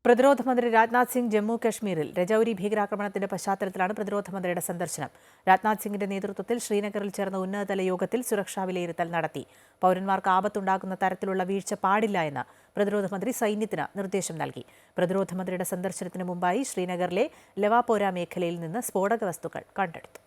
പ്രതിരോധ മന്ത്രി രാജ്നാഥ് സിംഗ് ജമ്മു കശ്മീരിൽ രജൌരി ഭീകരാക്രമണത്തിന്റെ പശ്ചാത്തലത്തിലാണ് പ്രതിരോധ മന്ത്രിയുടെ സന്ദർശനം. രാജ്നാഥ് സിംഗിന്റെ നേതൃത്വത്തിൽ ശ്രീനഗറിൽ ചേർന്ന ഉന്നതതല യോഗത്തിൽ സുരക്ഷാ വിലയിരുത്തൽ നടത്തി. പൌരന്മാർക്ക് ആപത്തുണ്ടാകുന്ന തരത്തിലുള്ള വീഴ്ച പാടില്ല എന്ന് പ്രതിരോധ മന്ത്രി സൈന്യത്തിന് നിർദ്ദേശം നൽകി. പ്രതിരോധ മന്ത്രിയുടെ സന്ദർശനത്തിന് മുമ്പായി ശ്രീനഗറിലെ ലവാപോര മേഖലയിൽ നിന്ന് സ്ഫോടക വസ്തുക്കൾ കണ്ടെടുത്തു.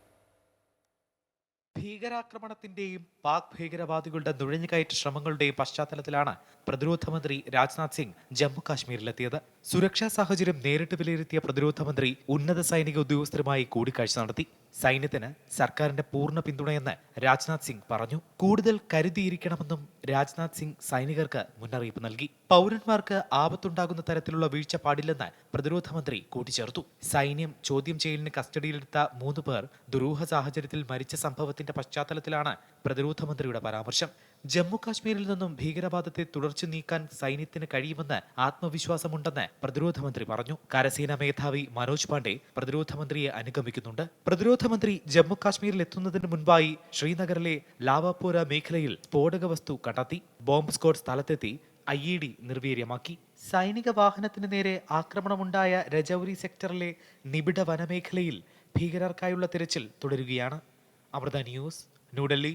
ഭീകരാക്രമണത്തിന്റെയും പാക് ഭീകരവാദികളുടെ നുഴഞ്ഞുകയറ്റ ശ്രമങ്ങളുടെയും പശ്ചാത്തലത്തിലാണ് പ്രതിരോധ മന്ത്രി രാജ്നാഥ് സിംഗ് ജമ്മു കാശ്മീരിലെത്തിയത്. സുരക്ഷാ സാഹചര്യം നേരിട്ട് വിലയിരുത്തിയ പ്രതിരോധ മന്ത്രി ഉന്നത സൈനിക ഉദ്യോഗസ്ഥരുമായി കൂടിക്കാഴ്ച നടത്തി. സൈന്യത്തിന് സർക്കാരിന്റെ പൂർണ്ണ പിന്തുണയെന്ന് രാജ്നാഥ് സിംഗ് പറഞ്ഞു. കൂടുതൽ കരുതിയിരിക്കണമെന്നും രാജ്നാഥ് സിംഗ് സൈനികർക്ക് മുന്നറിയിപ്പ് നൽകി. പൗരന്മാർക്ക് ആപത്തുണ്ടാകുന്ന തരത്തിലുള്ള വീഴ്ച പാടില്ലെന്ന് പ്രതിരോധ മന്ത്രി കൂട്ടിച്ചേർത്തു. സൈന്യം ചോദ്യം ചെയ്യലിന് കസ്റ്റഡിയിലെടുത്ത 3 പേർ ദുരൂഹ സാഹചര്യത്തിൽ മരിച്ച സംഭവത്തിന്റെ പശ്ചാത്തലത്തിലാണ് പ്രതിരോധ മന്ത്രിയുടെ പരാമർശം. ജമ്മു കാശ്മീരിൽ നിന്നും ഭീകരവാദത്തെ തുടർച്ചു നീക്കാൻ സൈന്യത്തിന് കഴിയുമെന്ന് ആത്മവിശ്വാസമുണ്ടെന്ന് പ്രതിരോധ മന്ത്രി പറഞ്ഞു. കരസേനാ മേധാവി മനോജ് പാണ്ഡെ പ്രതിരോധ മന്ത്രിയെ അനുഗമിക്കുന്നുണ്ട്. പ്രതിരോധ മന്ത്രി ജമ്മു കാശ്മീരിൽ എത്തുന്നതിന് മുൻപായി ശ്രീനഗറിലെ ലാവാപോര മേഖലയിൽ സ്ഫോടക വസ്തു കണ്ടെത്തി. ബോംബ് സ്ക്വാഡ് സ്ഥലത്തെത്തി IED നിർവീര്യമാക്കി. സൈനിക വാഹനത്തിന് നേരെ ആക്രമണമുണ്ടായ രജൌരി സെക്ടറിലെ നിബിഡ വനമേഖലയിൽ ഭീകരർക്കായുള്ള തിരച്ചിൽ തുടരുകയാണ്. അമൃത ന്യൂസ്, ന്യൂഡൽഹി.